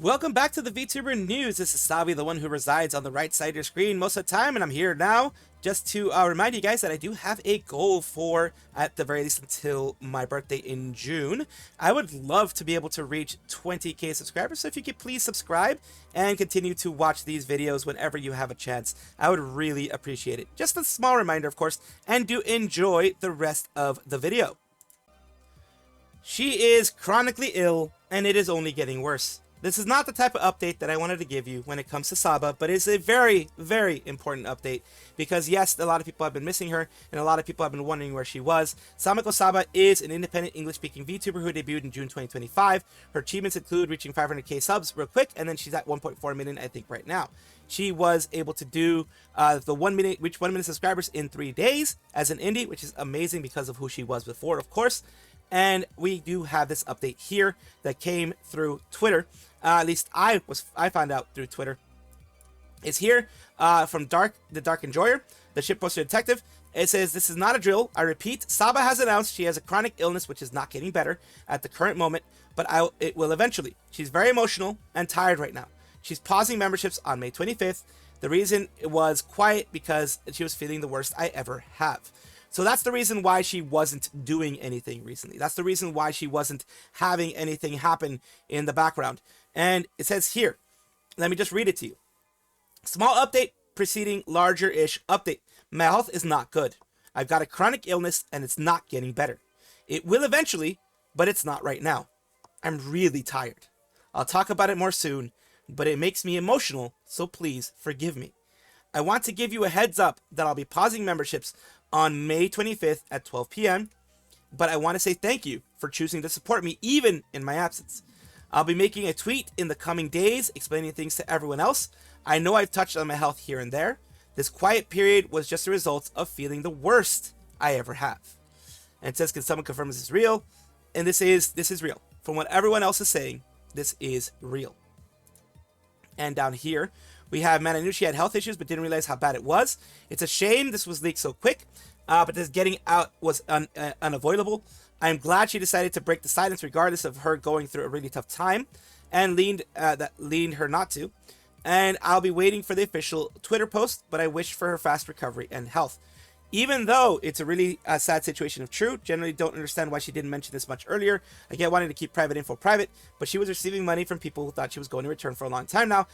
Welcome back to the Vtuber News. This is Salvi, the one who resides on the right side of your screen most of the time, and I'm here now just to remind you guys that I do have a goal for, at the very least, until my birthday in June. I would love to be able to reach 20k subscribers, so if you could please subscribe and continue to watch these videos whenever you have a chance, I would really appreciate it. Just a small reminder, of course, and do enjoy the rest of the video. She is chronically ill, and it is only getting worse. This is not the type of update that I wanted to give you when it comes to Saba, but it's a very, very important update because yes, a lot of people have been missing her and a lot of people have been wondering where she was. Sameko Saba is an independent English-speaking VTuber who debuted in June 2025. Her achievements include reaching 500k subs real quick, and then she's at 1.4 million, I think, right now. She was able to do reach 1 million subscribers in 3 days as an indie, which is amazing because of who she was before, of course. And we do have this update here that came through Twitter. At least I found out through Twitter. It's here from the Dark Enjoyer, the shitposter detective. It says, "This is not a drill. I repeat, Saba has announced she has a chronic illness which is not getting better at the current moment, but it will eventually. She's very emotional and tired right now. She's pausing memberships on May 25th. The reason it was quiet because she was feeling the worst I ever have." So that's the reason why she wasn't doing anything recently. That's the reason why she wasn't having anything happen in the background. And it says here, let me just read it to you. Small update preceding larger-ish update. My health is not good. I've got a chronic illness and it's not getting better. It will eventually, but it's not right now. I'm really tired. I'll talk about it more soon, but it makes me emotional, so please forgive me. I want to give you a heads up that I'll be pausing memberships on May 25th at 12 p.m. But I want to say thank you for choosing to support me even in my absence. I'll be making a tweet in the coming days explaining things to everyone else. I know I've touched on my health here and there. This quiet period was just a result of feeling the worst I ever have. And it says, can someone confirm this is real? And this is real. From what everyone else is saying, this is real. And down here, we have, man, I knew she had health issues, but didn't realize how bad it was. It's a shame this was leaked so quick, but this getting out was unavoidable. I'm glad she decided to break the silence regardless of her going through a really tough time, and that leaned her not to. And I'll be waiting for the official Twitter post, but I wish for her fast recovery and health. Even though it's a really sad situation of true, generally don't understand why she didn't mention this much earlier. I get wanting to keep private info private, but she was receiving money from people who thought she was going to return for a long time now.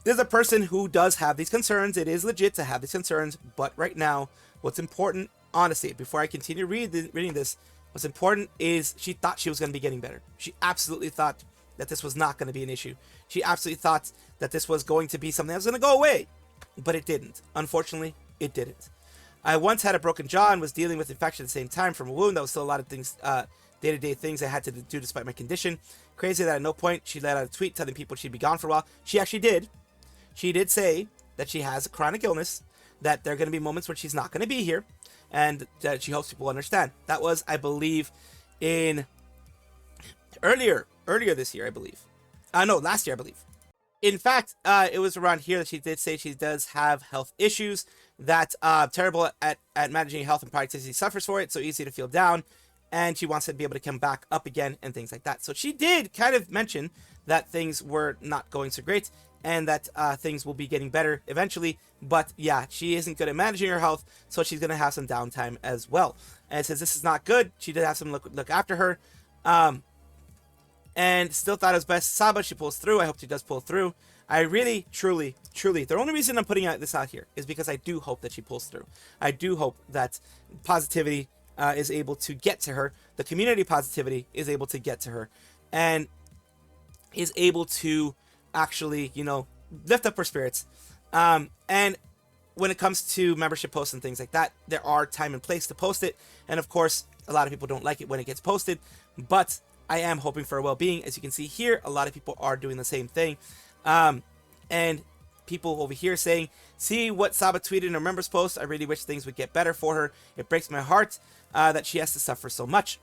There's a person who does have these concerns. It is legit to have these concerns, but right now, what's important, honestly, before I continue reading this, what's important is she thought she was going to be getting better. She absolutely thought that this was not going to be an issue. She absolutely thought that this was going to be something that was going to go away, but it didn't. Unfortunately, it didn't. I once had a broken jaw and was dealing with infection at the same time from a wound. That was still a lot of things, day-to-day things I had to do despite my condition. Crazy that at no point she let out a tweet telling people she'd be gone for a while. She actually did. She did say that she has a chronic illness, that there are going to be moments when she's not going to be here, and that she hopes people understand. That was, I believe, in earlier this year, I believe. No, last year, I believe. In fact, it was around here that she did say she does have health issues, that terrible at managing health and productivity, suffers for it, so easy to feel down, and she wants to be able to come back up again and things like that. So she did kind of mention that things were not going so great, and that things will be getting better eventually. But yeah, she isn't good at managing her health, so she's going to have some downtime as well. And it says this is not good. She did have some look after her. And still thought it was best. Saba, she pulls through. I hope she does pull through. I really, truly, the only reason I'm putting this out here is because I do hope that she pulls through. I do hope that positivity is able to get to her. The community positivity is able to get to her. And is able to actually, lift up her spirits. And when it comes to membership posts and things like that, there are time and place to post it. And of course, a lot of people don't like it when it gets posted, but I am hoping for her well-being. As you can see here, a lot of people are doing the same thing. And people over here saying, see what Saba tweeted in her members post. I really wish things would get better for her. It breaks my heart that she has to suffer so much.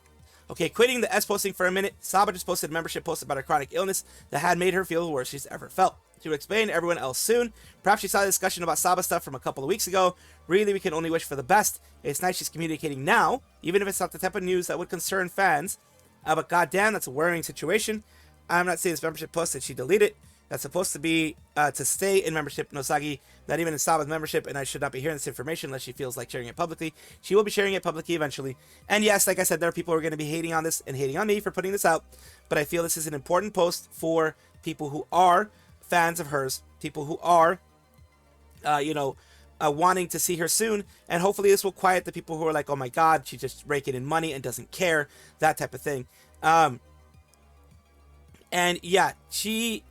Okay, quitting the S posting for a minute, Saba just posted a membership post about her chronic illness that had made her feel the worst she's ever felt. She will explain to everyone else soon. Perhaps she saw the discussion about Saba stuff from a couple of weeks ago. Really, we can only wish for the best. It's nice she's communicating now, even if it's not the type of news that would concern fans. But goddamn, that's a worrying situation. I'm not seeing this membership post that she deleted. That's supposed to be to stay in membership, Nosagi, not even in Saba's membership, and I should not be hearing this information unless she feels like sharing it publicly. She will be sharing it publicly eventually. And yes, like I said, there are people who are going to be hating on this and hating on me for putting this out, but I feel this is an important post for people who are fans of hers, people who are, wanting to see her soon, and hopefully this will quiet the people who are like, oh my god, she's just raking in money and doesn't care, that type of thing. And yeah, she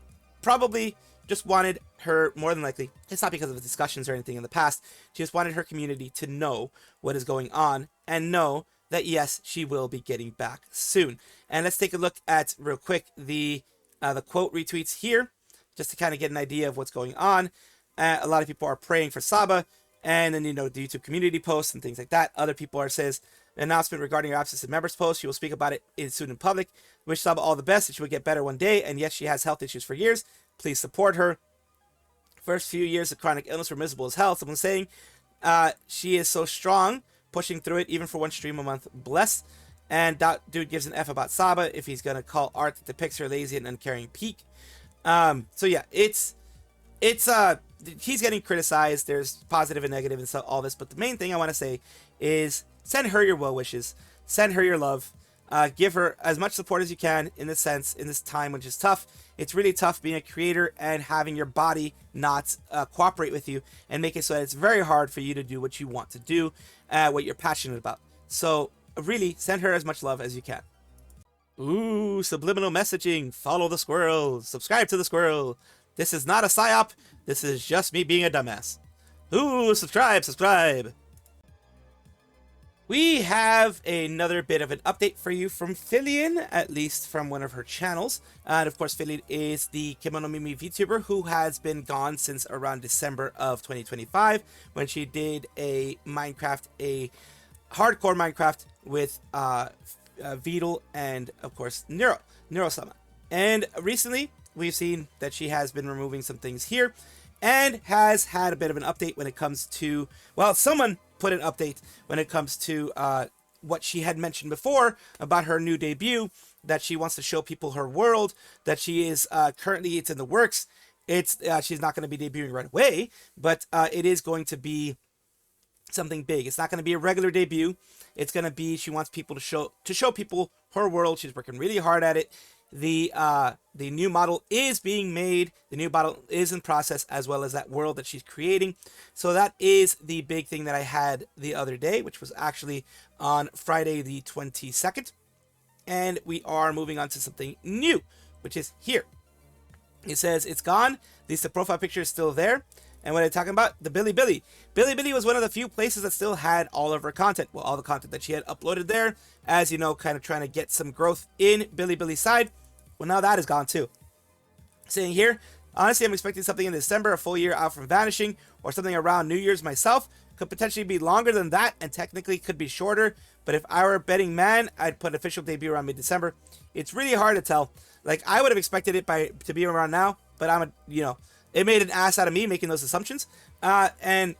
probably just wanted her, more than likely, it's not because of the discussions or anything in the past, she just wanted her community to know what is going on and know that yes, she will be getting back soon. And let's take a look at, real quick, the quote retweets here, just to kind of get an idea of what's going on. A lot of people are praying for Saba, and then, the YouTube community posts and things like that. Other people are says, an announcement regarding her absence of members post. She will speak about it soon in public. Wish Saba all the best, and she will get better one day. And yes, she has health issues for years. Please support her. First few years of chronic illness were miserable as hell. Someone saying, she is so strong, pushing through it, even for one stream a month. Bless. And that dude gives an F about Saba if he's gonna call art that depicts her lazy and uncaring peak. So yeah, it's he's getting criticized. There's positive and negative and all this, but the main thing I want to say is send her your well wishes, send her your love, give her as much support as you can in this sense, in this time, which is tough. It's really tough being a creator and having your body not cooperate with you and make it so that it's very hard for you to do what you want to do, what you're passionate about. So really, send her as much love as you can. Ooh, subliminal messaging. Follow the squirrel. Subscribe to the squirrel. This is not a psyop. This is just me being a dumbass. Ooh, subscribe. We have another bit of an update for you from Filian, at least from one of her channels. And of course, Filian is the Kimono Mimi Vtuber who has been gone since around December of 2025, when she did a hardcore Minecraft with Vidal and, of course, Neuro-sama. And recently, we've seen that she has been removing some things here and has had a bit of an update when it comes to, well, someone put an update when it comes to what she had mentioned before about her new debut, that she wants to show people her world, that she is currently, it's in the works. She's not going to be debuting right away, but it is going to be something big. It's not going to be a regular debut. It's going to be, she wants people to show people her world. She's working really hard at it. The new model is being made. The new model is in process, as well as that world that she's creating. So that is the big thing that I had the other day, which was actually on Friday the 22nd. And we are moving on to something new, which is here. It says it's gone. At least the profile picture is still there. And what I'm talking about, the Bilibili. Bilibili was one of the few places that still had all of her content. Well, all the content that she had uploaded there, as you know, kind of trying to get some growth in Bilibili's side. Well, now that is gone too. Saying here, honestly, I'm expecting something in December, a full year out from Vanishing, or something around New Year's myself. Could potentially be longer than that, and technically could be shorter. But if I were a betting man, I'd put official debut around mid-December. It's really hard to tell. Like, I would have expected it to be around now, but it made an ass out of me making those assumptions. And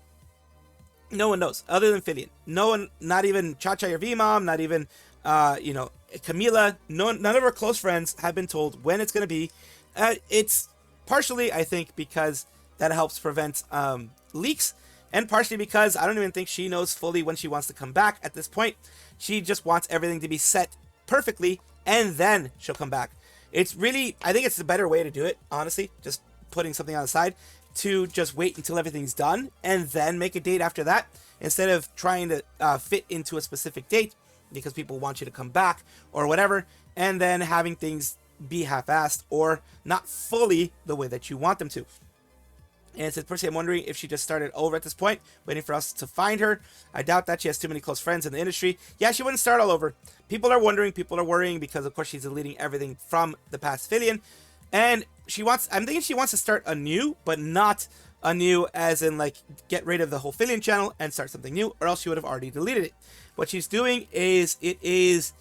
no one knows, other than Filian. No one, not even Chacha or V-Mom, not even, Camila. None of her close friends have been told when it's going to be. It's partially, I think, because that helps prevent leaks. And partially because I don't even think she knows fully when she wants to come back at this point. She just wants everything to be set perfectly, and then she'll come back. It's really, I think it's the better way to do it, honestly. Just putting something on the side, to just wait until everything's done and then make a date after that, instead of trying to fit into a specific date because people want you to come back or whatever, and then having things be half-assed or not fully the way that you want them to. And it says, personally, I'm wondering if she just started over at this point, waiting for us to find her. I doubt that. She has too many close friends in the industry. Yeah, she wouldn't start all over. People are wondering, people are worrying, because of course she's deleting everything from the past Filian. And I'm thinking she wants to start anew, but not anew as in like get rid of the whole Filian channel and start something new, or else she would have already deleted it. What she's doing is, it is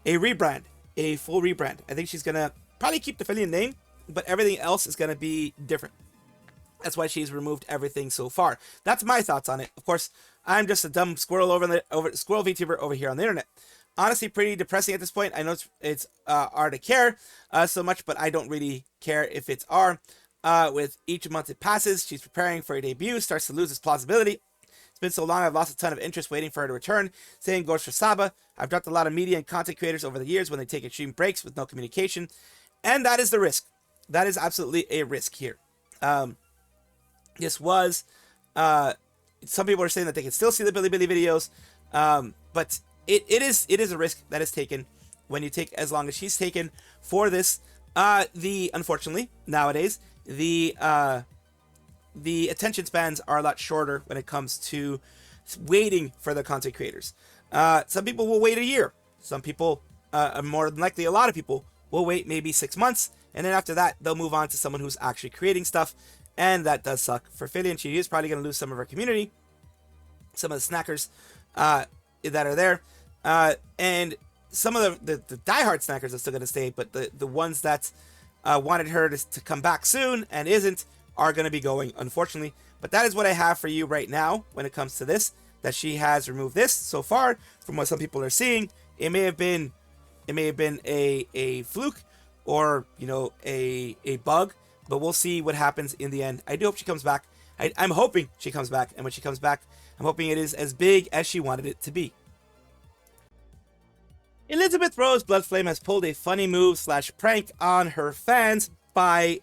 a rebrand, a full rebrand. I think she's going to probably keep the Filian name, but everything else is going to be different. That's why she's removed everything so far. That's my thoughts on it. Of course, I'm just a dumb squirrel squirrel VTuber over here on the internet. honestly pretty depressing at this point. I know it's R to care so much, but I don't really care if it's R. With each month it passes, she's preparing for a debut, starts to lose its plausibility. It's been so long, I've lost a ton of interest waiting for her to return. Same goes for Saba. I've dropped a lot of media and content creators over the years when they take extreme breaks with no communication. And that is the risk. That is absolutely a risk here. This was... some people are saying that they can still see the Bilibili videos. But it is a risk that is taken when you take as long as she's taken for this. Unfortunately, nowadays, the attention spans are a lot shorter when it comes to waiting for the content creators. Some people will wait a year. Some people, more than likely a lot of people, will wait maybe 6 months. And then after that, they'll move on to someone who's actually creating stuff. And that does suck for Filian. She is probably going to lose some of her community. Some of the snackers that are there. And some of the diehard snackers are still going to stay. But the ones that wanted her to come back soon and isn't are going to be going, unfortunately. But that is what I have for you right now when it comes to this. That she has removed this so far from what some people are seeing. It may have been a fluke or, you know, a bug. But we'll see what happens in the end. I do hope she comes back. I'm hoping she comes back. And when she comes back, I'm hoping it is as big as she wanted it to be. Elizabeth Rose Bloodflame has pulled a funny move / prank on her fans by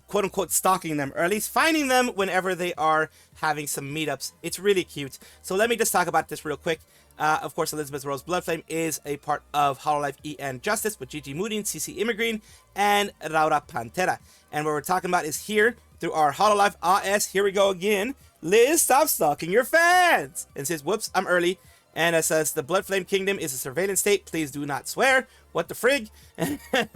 quote-unquote stalking them, or at least finding them whenever they are having some meetups. It's really cute. So let me just talk about this real quick. Of course, Elizabeth Rose Bloodflame is a part of Hololive EN Justice with Gigi Moodin, CC Immigreen, and Laura Pantera. And what we're talking about is here through our Hololive AS. Here we go again. Liz, stop stalking your fans! And says, whoops, I'm early. And it says, the Bloodflame Kingdom is a surveillance state. Please do not swear. What the frig?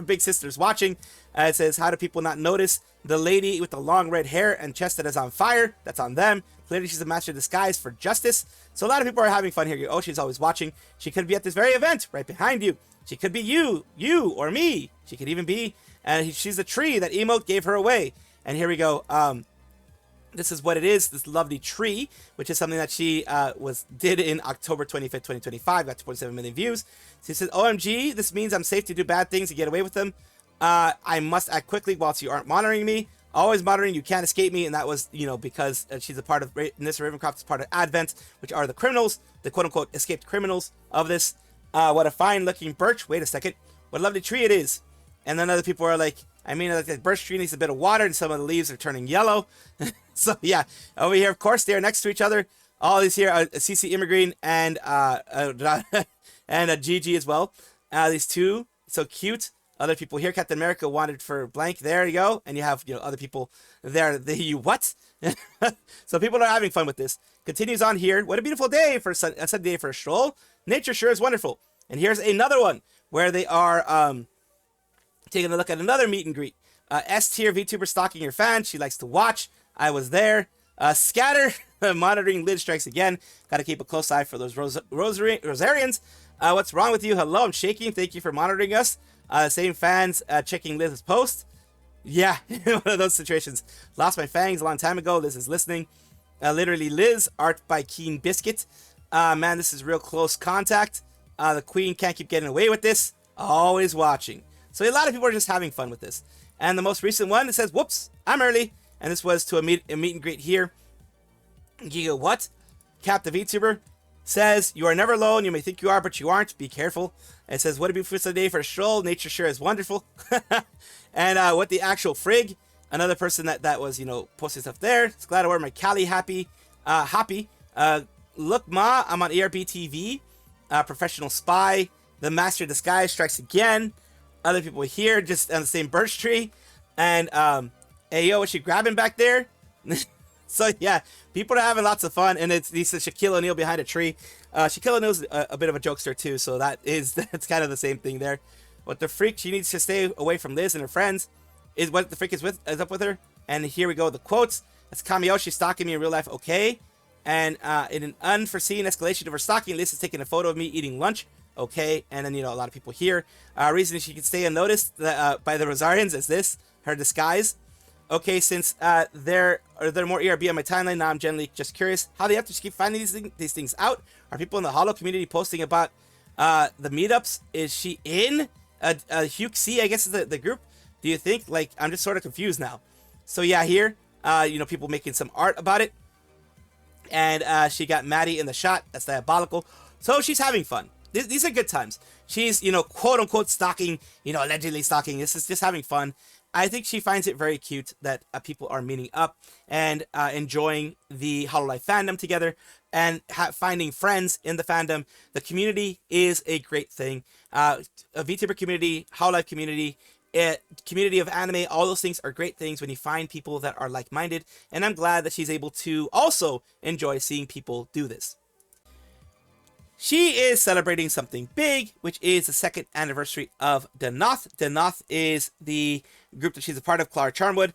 Big sister's watching. It says, how do people not notice the lady with the long red hair and chest that is on fire? That's on them. Clearly, she's a master disguise for justice. So a lot of people are having fun here. Oh, she's always watching. She could be at this very event right behind you. She could be you, or me. She could even be, she's the tree that emote gave her away. And here we go. This is what it is, this lovely tree, which is something that she did in October 25th, 2025, got 2.7 million views. She says, OMG, this means I'm safe to do bad things and get away with them. I must act quickly whilst you aren't monitoring me. Always monitoring, you can't escape me. And that was, you know, because she's a part of, Nissa Ravencroft is part of Advent, which are the criminals, the quote-unquote escaped criminals of this. What a fine-looking birch. Wait a second. What a lovely tree it is. And then other people are like, I mean, like the birch tree needs a bit of water and some of the leaves are turning yellow. So, yeah, over here, of course, they are next to each other. All these here are CC Immigreen and Gigi as well. These two, so cute. Other people here, Captain America wanted for blank. There you go. And you have, you know, other people there. What? So people are having fun with this. Continues on here. What a beautiful day for a Sunday day for a stroll. Nature sure is wonderful. And here's another one where they are taking a look at another meet and greet. S tier VTuber stalking your fan. She likes to watch. I was there. Scatter monitoring lid strikes again. Got to keep a close eye for those Rosarians. What's wrong with you? Hello, I'm shaking. Thank you for monitoring us. Same fans checking Liz's post. Yeah, one of those situations. Lost my fangs a long time ago. Liz is listening. Literally Liz, art by Keen Biscuit. Man, this is real close contact. The queen can't keep getting away with this. Always watching. So a lot of people are just having fun with this. And the most recent one, it says, whoops, I'm early. And this was to a meet and greet here. You go, what? Cap the VTuber says, you are never alone. You may think you are, but you aren't. Be careful. And it says, what a beautiful day for a stroll. Nature sure is wonderful. And what the actual frig. Another person that was, you know, posting stuff there. It's glad I wear my Cali happy. Look, Ma, I'm on ERB TV. Professional spy. The master disguise strikes again. Other people here just on the same birch tree. And, hey, yo, was she grabbing back there? So, yeah, people are having lots of fun. And it's Shaquille O'Neal behind a tree. Shaquille O'Neal's a bit of a jokester, too. So that's kind of the same thing there. What the freak, she needs to stay away from Liz and her friends. Is what the freak is up with her. And here we go, the quotes. That's Kamio, she's stalking me in real life, okay. And in an unforeseen escalation of her stalking, Liz is taking a photo of me eating lunch. Okay, and then, you know, a lot of people here. Reason she can stay unnoticed by the Rosarians is this, her disguise. Okay, since there are more ERB on my timeline, now I'm generally just curious how they have to keep finding these things out. Are people in the Holo community posting about the meetups. Is she in a HIATUS, I guess is the group? Do you think? Like, I'm just sort of confused now. So yeah, here, you know, people making some art about it. And she got Maddie in the shot. That's diabolical. So she's having fun. These are good times. She's, you know, quote unquote stalking, you know, allegedly stalking. This is just having fun. I think she finds it very cute that people are meeting up and enjoying the Hololive fandom together and finding friends in the fandom. The community is a great thing. A VTuber community, Hololive community, community of anime, all those things are great things when you find people that are like-minded. And I'm glad that she's able to also enjoy seeing people do this. She is celebrating something big, which is the 2nd anniversary of denauth. denauth is the group that she's a part of, Klara Charmwood.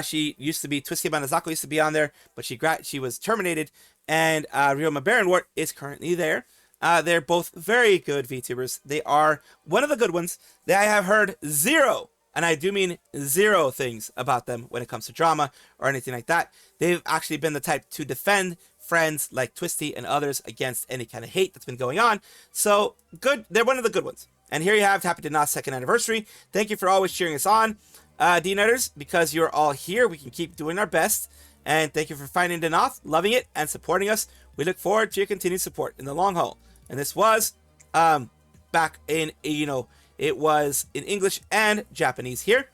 She used to be, Twisty Banazako used to be on there, but she was terminated, and Ryoma Baronwort is currently there. They're both very good VTubers. They are one of the good ones. I have heard zero, and I do mean zero things about them when it comes to drama or anything like that. They've actually been the type to defend friends like Twisty and others against any kind of hate that's been going on. So good, they're one of the good ones. And here you have Happy denauth's 2nd anniversary. Thank you for always cheering us on, D-Nutters, because you're all here. We can keep doing our best. And thank you for finding denauth, loving it, and supporting us. We look forward to your continued support in the long haul. And this was back in, you know, it was in English and Japanese here.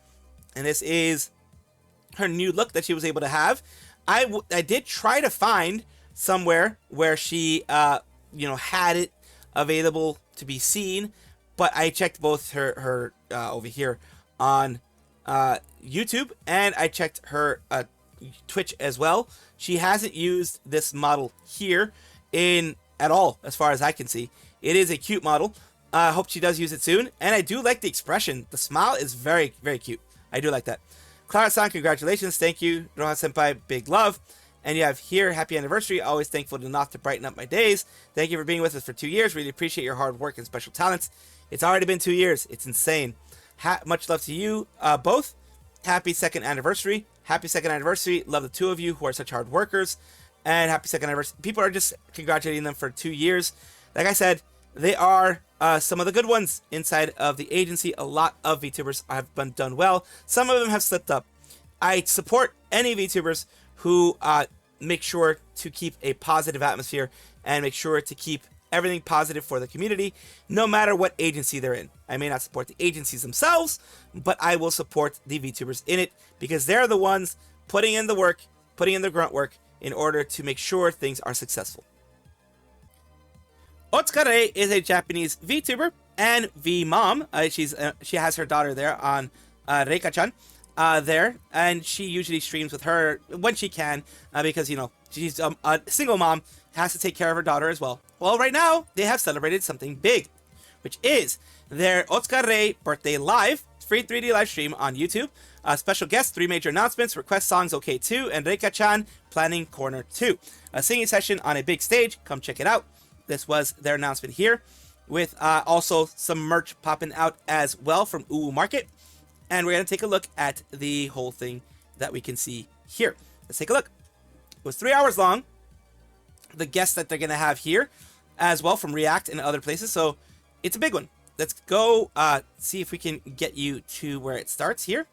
And this is her new look that she was able to have. I did try to find somewhere where she, you know, had it available to be seen, but I checked both her over here on YouTube, and I checked her Twitch as well. She hasn't used this model here at all, as far as I can see. It is a cute model. I hope she does use it soon, and I do like the expression. The smile is very, very cute. I do like that. Klara-san, congratulations. Thank you. Roha-senpai, big love. And you have here, happy anniversary. Always thankful to denauth to brighten up my days. Thank you for being with us for 2 years. Really appreciate your hard work and special talents. It's already been 2 years. It's insane. Much love to you both. Happy 2nd anniversary. Happy 2nd anniversary. Love the two of you who are such hard workers. And happy 2nd anniversary. People are just congratulating them for 2 years. Like I said, they are some of the good ones inside of the agency. A lot of VTubers have been done well. Some of them have slipped up. I support any VTubers who make sure to keep a positive atmosphere and make sure to keep everything positive for the community, no matter what agency they're in. I may not support the agencies themselves, but I will support the VTubers in it because they're the ones putting in the work, putting in the grunt work in order to make sure things are successful. Otsuka Ray is a Japanese VTuber and V-mom. She has her daughter there on Reika-chan. There, and she usually streams with her when she can because, you know, she's a single mom, has to take care of her daughter as well. Well, right now they have celebrated something big, which is their Otsuka Ray birthday live, free 3D live stream on YouTube. Special guests, 3 major announcements, request songs OK 2, and Reika-chan planning corner 2. A singing session on a big stage, come check it out. This was their announcement here, with also some merch popping out as well from Uwu Market. And we're going to take a look at the whole thing that we can see here. Let's take a look. It was 3 hours long. The guests that they're going to have here as well from React and other places. So it's a big one. Let's go see if we can get you to where it starts here.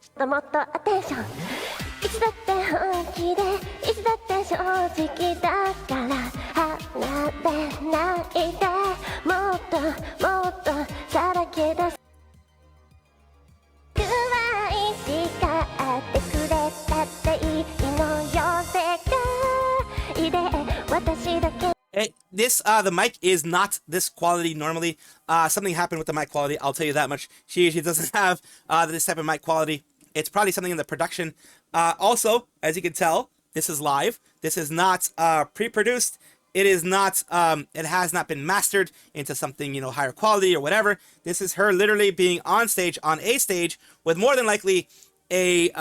The mic is not this quality normally. Something happened with the mic quality, I'll tell you that much. She doesn't have this type of mic quality. It's probably something in the production. Also, as you can tell, this is live. This is not pre-produced. It is not, it has not been mastered into something, you know, higher quality or whatever. This is her literally being on stage, on a stage, with more than likely a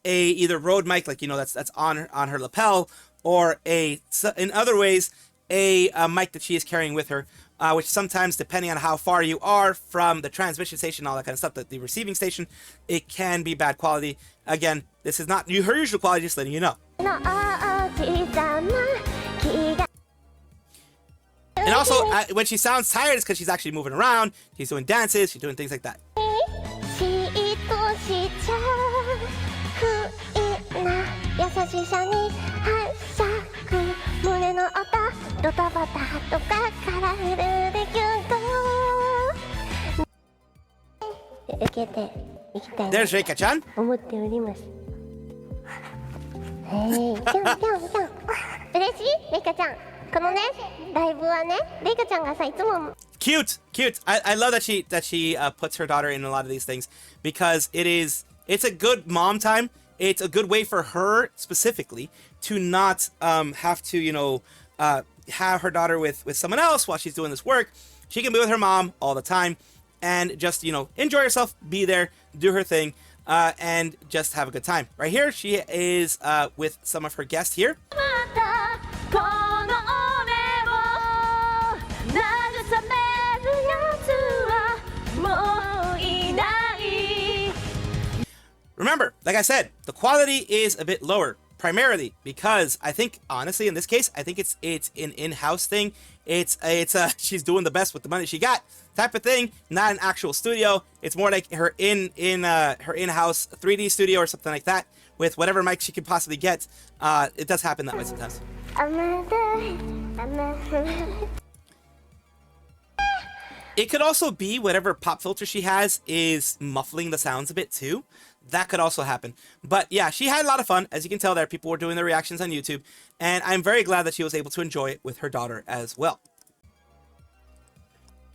either Rode mic, like, you know, that's on her lapel, or in other ways, a mic that she is carrying with her, which sometimes, depending on how far you are from the transmission station, all that kind of stuff, the receiving station, it can be bad quality. Again, this is not her usual quality, just letting you know. And also, when she sounds tired, it's because she's actually moving around. She's doing dances. She's doing things like that. There's Reika-chan. Cute, cute. I love that she puts her daughter in a lot of these things because it's a good mom time. It's a good way for her specifically to not have to have her daughter with someone else while she's doing this work. She can be with her mom all the time and just enjoy herself, be there, do her thing, and just have a good time. Right here, she is with some of her guests here. Remember, like I said, the quality is a bit lower, primarily because I think, honestly, in this case, I think it's an in-house thing. It's she's doing the best with the money she got type of thing, not an actual studio. It's more like her in-house 3D studio or something like that with whatever mic she can possibly get. It does happen that way sometimes. It could also be whatever pop filter she has is muffling the sounds a bit too. That could also happen. But yeah, she had a lot of fun. As you can tell there, people were doing their reactions on YouTube. And I'm very glad that she was able to enjoy it with her daughter as well.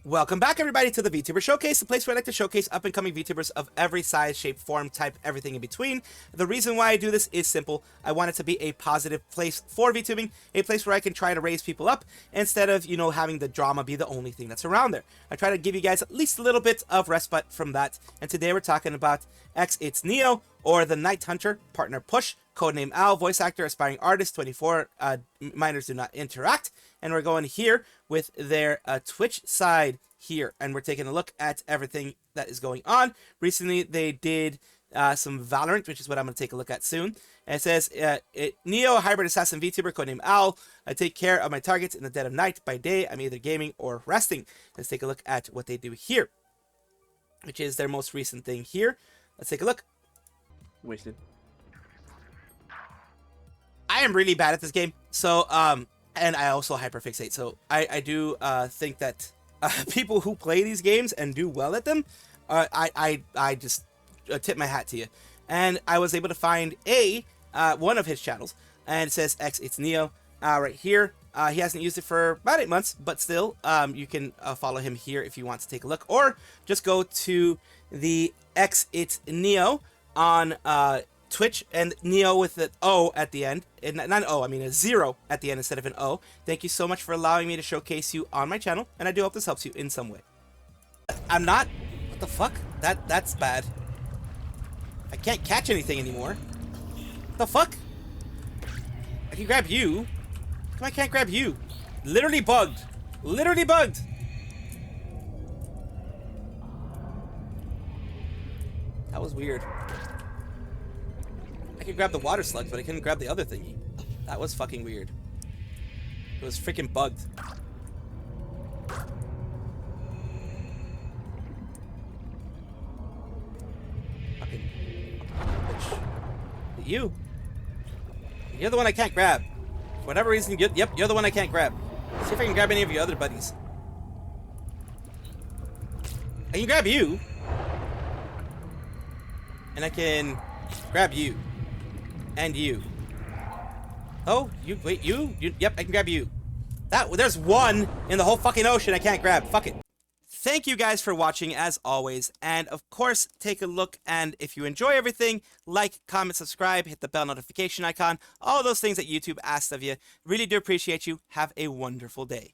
Welcome back, everybody, to the VTuber Showcase, the place where I like to showcase up-and-coming VTubers of every size, shape, form, type, everything in between. The reason why I do this is simple. I want it to be a positive place for VTubing, a place where I can try to raise people up instead of, having the drama be the only thing that's around there. I try to give you guys at least a little bit of respite from that. And today we're talking about X It's Neo, or the Night Hunter, partner Push, codename Al, voice actor, aspiring artist, 24, minors do not interact. And we're going here with their Twitch side here, and we're taking a look at everything that is going on. Recently, they did some Valorant, which is what I'm going to take a look at soon. And it says, Neo, hybrid assassin VTuber, codename Al. I take care of my targets in the dead of night. By day, I'm either gaming or resting. Let's take a look at what they do here, which is their most recent thing here. Let's take a look. Wasted. I am really bad at this game, so and I also hyperfixate. So I do think that people who play these games and do well at them, I just tip my hat to you. And I was able to find one of his channels, and it says X It's Neo right here. He hasn't used it for about 8 months, but still, you can follow him here if you want to take a look, or just go to the X It's Neo on Twitch, and Neo with an O at the end. And not an O, I mean a 0 at the end instead of an O. Thank you so much for allowing me to showcase you on my channel, and I do hope this helps you in some way. I'm not... What the fuck? That's bad. I can't catch anything anymore. What the fuck? I can grab you. How come I can't grab you? Literally bugged. Literally bugged. That was weird. I could grab the water slugs, but I couldn't grab the other thingy. That was fucking weird. It was freaking bugged. Fucking bitch. You. You're the one I can't grab. For whatever reason, yep, you're the one I can't grab. Let's see if I can grab any of your other buddies. I can grab you. And I can grab you. And you. Oh, wait, you? Yep, I can grab you. There's one in the whole fucking ocean I can't grab. Fuck it. Thank you guys for watching as always. And of course, take a look, and if you enjoy everything, like, comment, subscribe, hit the bell notification icon, all those things that YouTube asks of you. Really do appreciate you. Have a wonderful day.